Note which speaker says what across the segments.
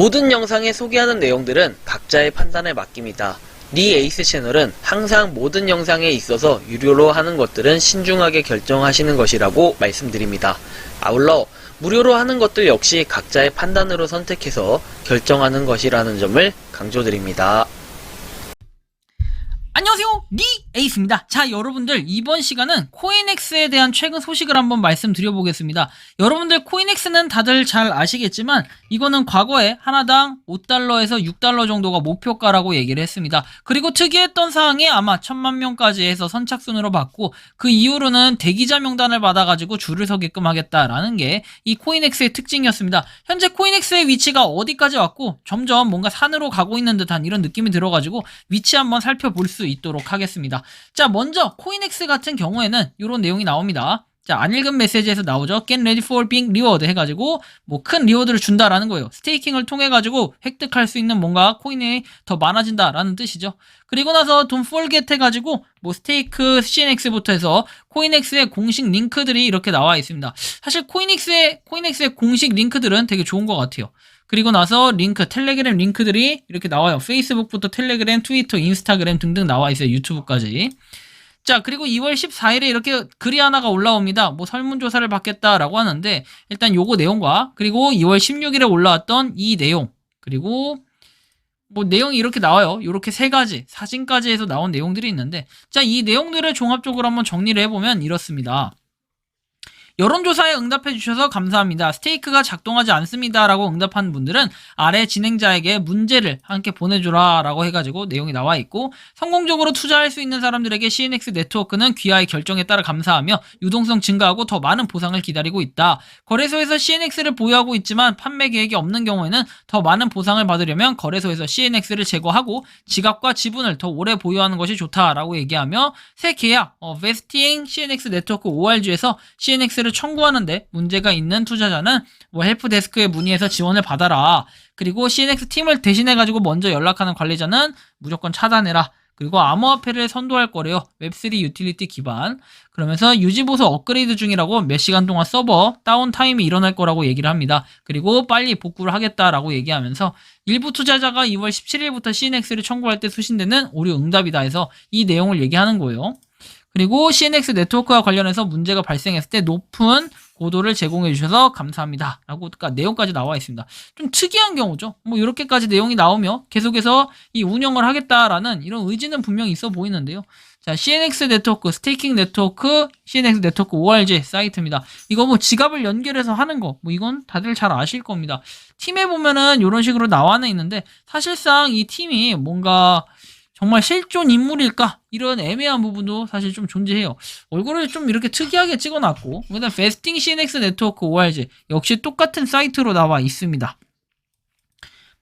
Speaker 1: 모든 영상에 소개하는 내용들은 각자의 판단에 맡깁니다. 니 에이스 채널은 항상 모든 영상에 있어서 유료로 하는 것들은 신중하게 결정하시는 것이라고 말씀드립니다. 아울러 무료로 하는 것들 역시 각자의 판단으로 선택해서 결정하는 것이라는 점을 강조드립니다.
Speaker 2: 안녕하세요, 니 에이스입니다. 자, 여러분들 이번 시간은 코인엑스에 대한 최근 소식을 한번 말씀드려보겠습니다. 여러분들 코인엑스는 다들 잘 아시겠지만 이거는 과거에 하나당 5달러에서 6달러 정도가 목표가라고 얘기를 했습니다. 그리고 특이했던 사항이 아마 1000만 명까지 해서 선착순으로 받고 그 이후로는 대기자 명단을 받아가지고 줄을 서게끔 하겠다라는 게 이 코인엑스의 특징이었습니다. 현재 코인엑스의 위치가 어디까지 왔고 점점 뭔가 산으로 가고 있는 듯한 이런 느낌이 들어가지고 위치 한번 살펴볼 수 있도록 하겠습니다. 자, 먼저 코인엑스 같은 경우에는 이런 내용이 나옵니다. 자, 안 읽은 메시지에서 나오죠. Get ready for being reward 해가지고 뭐 큰 리워드를 준다라는 거예요. 스테이킹을 통해 가지고 획득할 수 있는 뭔가 코인이 더 많아진다라는 뜻이죠. 그리고 나서 don't forget 해가지고 뭐 스테이크 CNX부터 해서 코인엑스의 공식 링크들이 이렇게 나와 있습니다. 사실 코인엑스의 공식 링크들은 되게 좋은 것 같아요. 그리고 나서 링크, 텔레그램 링크들이 이렇게 나와요. 페이스북부터 텔레그램, 트위터, 인스타그램 등등 나와 있어요. 유튜브까지. 자, 그리고 2월 14일에 이렇게 글이 하나가 올라옵니다. 뭐 설문조사를 받겠다라고 하는데 일단 요거 내용과 그리고 2월 16일에 올라왔던 이 내용 그리고 뭐 내용이 이렇게 나와요. 이렇게 세 가지 사진까지 해서 나온 내용들이 있는데 자, 이 내용들을 종합적으로 한번 정리를 해보면 이렇습니다. 여론조사에 응답해 주셔서 감사합니다. 스테이크가 작동하지 않습니다 라고 응답한 분들은 아래 진행자에게 문제를 함께 보내주라 라고 해가지고 내용이 나와 있고, 성공적으로 투자할 수 있는 사람들에게 CNX 네트워크는 귀하의 결정에 따라 감사하며 유동성 증가하고 더 많은 보상을 기다리고 있다. 거래소에서 CNX를 보유하고 있지만 판매 계획이 없는 경우에는 더 많은 보상을 받으려면 거래소에서 CNX를 제거하고 지갑과 지분을 더 오래 보유하는 것이 좋다라고 얘기하며, 새 계약 베스팅 CNX 네트워크 ORG에서 CNX를 청구하는데 문제가 있는 투자자는 뭐 헬프데스크에 문의해서 지원을 받아라. 그리고 CNX 팀을 대신해가지고 먼저 연락하는 관리자는 무조건 차단해라. 그리고 암호화폐를 선도할 거래요. 웹3 유틸리티 기반. 그러면서 유지보수 업그레이드 중이라고 몇 시간 동안 서버 다운타임이 일어날 거라고 얘기를 합니다. 그리고 빨리 복구를 하겠다라고 얘기하면서 일부 투자자가 2월 17일부터 CNX를 청구할 때 수신되는 오류 응답이다 해서 이 내용을 얘기하는 거예요. 그리고 CNX 네트워크와 관련해서 문제가 발생했을 때 높은 고도를 제공해 주셔서 감사합니다 라고 내용까지 나와 있습니다. 좀 특이한 경우죠. 뭐 이렇게까지 내용이 나오며 계속해서 이 운영을 하겠다라는 이런 의지는 분명히 있어 보이는데요. 자, CNX 네트워크, 스테이킹 네트워크, CNX 네트워크 ORG 사이트입니다. 이거 뭐 지갑을 연결해서 하는 거, 뭐 이건 다들 잘 아실 겁니다. 팀에 보면은 이런 식으로 나와는 있는데 사실상 이 팀이 뭔가 정말 실존 인물일까? 이런 애매한 부분도 사실 좀 존재해요. 얼굴을 좀 이렇게 특이하게 찍어놨고, 그다음 베스팅 CNX 네트워크 ORG 역시 똑같은 사이트로 나와 있습니다.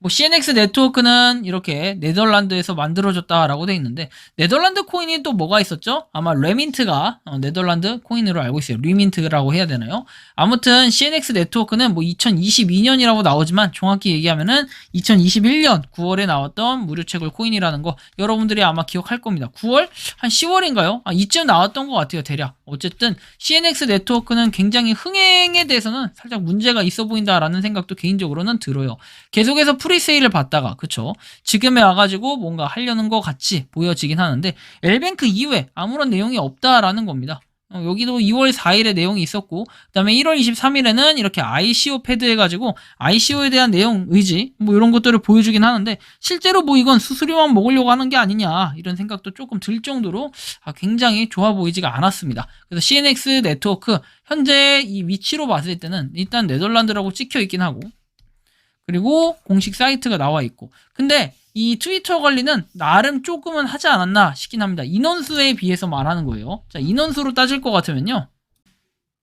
Speaker 2: 뭐 CNX 네트워크는 이렇게 네덜란드에서 만들어졌다라고 돼 있는데, 네덜란드 코인이 또 뭐가 있었죠? 아마 레민트가 네덜란드 코인으로 알고 있어요. 리민트라고 해야 되나요? 아무튼 CNX 네트워크는 뭐 2022년이라고 나오지만 정확히 얘기하면은 2021년 9월에 나왔던 무료 채굴 코인이라는 거 여러분들이 아마 기억할 겁니다. 9월? 한 10월인가요? 이쯤 나왔던 것 같아요, 대략. 어쨌든 CNX 네트워크는 굉장히 흥행에 대해서는 살짝 문제가 있어 보인다라는 생각도 개인적으로는 들어요. 계속해서 프리세일을 받다가 그쵸, 지금에 와가지고 뭔가 하려는 것 같이 보여지긴 하는데 엘뱅크 이후에 아무런 내용이 없다라는 겁니다. 여기도 2월 4일에 내용이 있었고, 그 다음에 1월 23일에는 이렇게 ICO 패드 해가지고 ICO에 대한 내용, 의지 뭐 이런 것들을 보여주긴 하는데 실제로 뭐 이건 수수료만 먹으려고 하는 게 아니냐 이런 생각도 조금 들 정도로 굉장히 좋아 보이지가 않았습니다. 그래서 CNX 네트워크 현재 이 위치로 봤을 때는 일단 네덜란드라고 찍혀 있긴 하고, 그리고 공식 사이트가 나와 있고, 근데 이 트위터 관리는 나름 조금은 하지 않았나 싶긴 합니다. 인원수에 비해서 말하는 거예요. 자, 인원수로 따질 것 같으면요,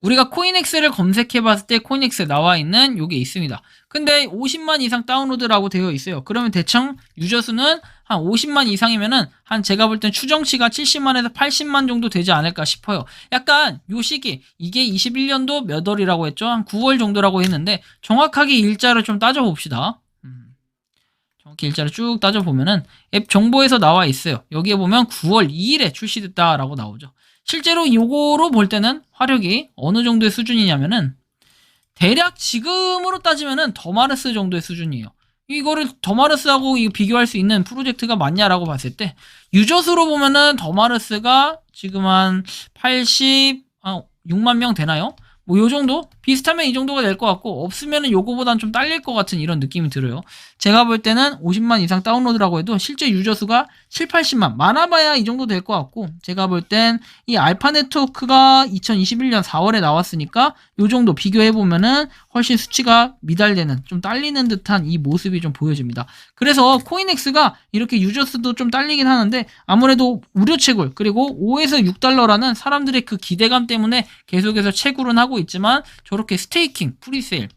Speaker 2: 우리가 코인엑스를 검색해봤을 때 코인엑스에 나와 있는 요게 있습니다. 근데 50만 이상 다운로드라고 되어 있어요. 그러면 대충 유저 수는 한 50만 이상이면은 한 제가 볼 땐 추정치가 70만에서 80만 정도 되지 않을까 싶어요. 약간 요 시기, 이게 21년도 몇 월이라고 했죠? 한 9월 정도라고 했는데 정확하게 일자를 좀 따져봅시다. 정확히 일자를 쭉 따져보면은 앱 정보에서 나와 있어요. 여기에 보면 9월 2일에 출시됐다라고 나오죠. 실제로 요거로 볼 때는 화력이 어느 정도의 수준이냐면은 대략 지금으로 따지면은 더마르스 정도의 수준이에요. 이거를 더마르스하고 비교할 수 있는 프로젝트가 맞냐라고 봤을 때 유저수로 보면은 더마르스가 지금 한 86만 명 되나요? 뭐 요 정도? 비슷하면 이 정도가 될 것 같고 없으면은 요거보단 좀 딸릴 것 같은 이런 느낌이 들어요. 제가 볼 때는 50만 이상 다운로드라고 해도 실제 유저수가 7, 80만 많아봐야 이 정도 될 것 같고 제가 볼 땐 이 알파 네트워크가 2021년 4월에 나왔으니까 요 정도 비교해보면은 훨씬 수치가 미달되는 좀 딸리는 듯한 이 모습이 좀 보여집니다. 그래서 코인엑스가 이렇게 유저수도 좀 딸리긴 하는데 아무래도 무료 채굴 그리고 5에서 6달러라는 사람들의 그 기대감 때문에 계속해서 채굴은 하고 있지만 저렇게 스테이킹, 프리세일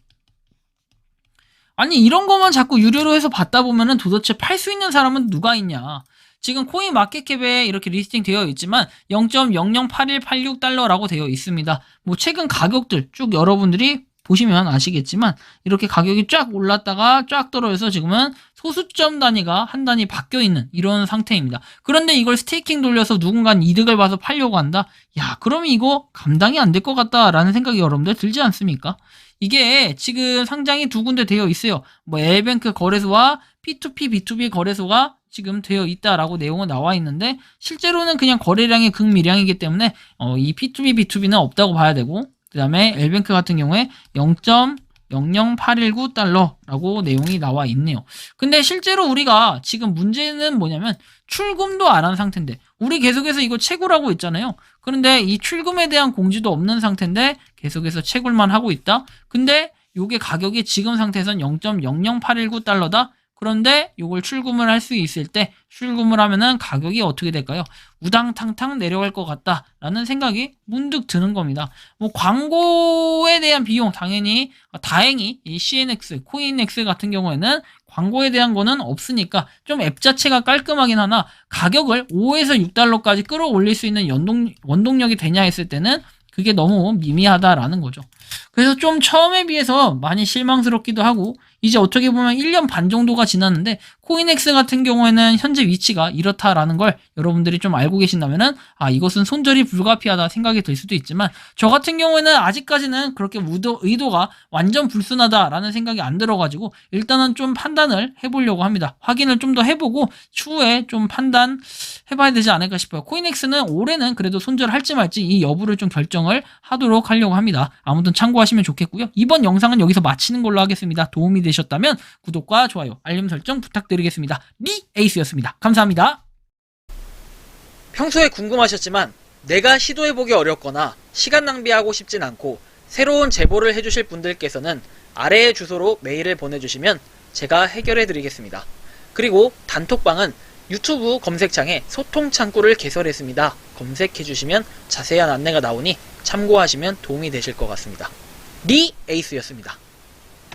Speaker 2: 아니 이런 거만 자꾸 유료로 해서 받다 보면은 도대체 팔 수 있는 사람은 누가 있냐. 지금 코인 마켓캡에 이렇게 리스팅 되어 있지만 0.008186달러라고 되어 있습니다. 뭐 최근 가격들 쭉 여러분들이 보시면 아시겠지만 이렇게 가격이 쫙 올랐다가 쫙 떨어져서 지금은 소수점 단위가 한 단위 바뀌어 있는 이런 상태입니다. 그런데 이걸 스테이킹 돌려서 누군가는 이득을 봐서 팔려고 한다? 야, 그러면 이거 감당이 안 될 것 같다라는 생각이 여러분들 들지 않습니까? 이게 지금 상장이 두 군데 되어 있어요. 뭐 엘뱅크 거래소와 P2P, B2B 거래소가 지금 되어 있다라고 내용은 나와 있는데 실제로는 그냥 거래량이 극미량이기 때문에 이 P2B, B2B는 없다고 봐야 되고 그 다음에 엘뱅크 같은 경우에 0.00819달러라고 내용이 나와 있네요. 근데 실제로 우리가 지금 문제는 뭐냐면 출금도 안 한 상태인데 우리 계속해서 이거 채굴하고 있잖아요. 그런데 이 출금에 대한 공지도 없는 상태인데 계속해서 채굴만 하고 있다. 근데 요게 가격이 지금 상태에선 0.00819달러다. 그런데 요걸 출금을 할 수 있을 때 출금을 하면은 가격이 어떻게 될까요? 우당탕탕 내려갈 것 같다라는 생각이 문득 드는 겁니다. 뭐 광고에 대한 비용 당연히 다행히 이 CNX, 코인엑스 같은 경우에는 광고에 대한 거는 없으니까 좀 앱 자체가 깔끔하긴 하나 가격을 5에서 6달러까지 끌어올릴 수 있는 원동력이 되냐 했을 때는 그게 너무 미미하다라는 거죠. 그래서 좀 처음에 비해서 많이 실망스럽기도 하고 이제 어떻게 보면 1년 반 정도가 지났는데 코인엑스 같은 경우에는 현재 위치가 이렇다라는 걸 여러분들이 좀 알고 계신다면은 이것은 손절이 불가피하다 생각이 들 수도 있지만 저 같은 경우에는 아직까지는 그렇게 의도가 완전 불순하다라는 생각이 안 들어가지고 일단은 좀 판단을 해보려고 합니다. 확인을 좀 더 해보고 추후에 좀 판단해봐야 되지 않을까 싶어요. 코인엑스는 올해는 그래도 손절할지 말지 이 여부를 좀 결정을 하도록 하려고 합니다. 아무튼 참고하시면 좋겠고요. 이번 영상은 여기서 마치는 걸로 하겠습니다. 도움이 되셨다면 구독과 좋아요, 알림 설정 부탁드리겠습니다. 리에이스였습니다. 감사합니다.
Speaker 1: 평소에 궁금하셨지만 내가 시도해보기 어렵거나 시간 낭비하고 싶진 않고 새로운 제보를 해주실 분들께서는 아래의 주소로 메일을 보내주시면 제가 해결해드리겠습니다. 그리고 단톡방은 유튜브 검색창에 소통 창구를 개설했습니다. 검색해주시면 자세한 안내가 나오니 참고하시면 도움이 되실 것 같습니다. 리에이스였습니다.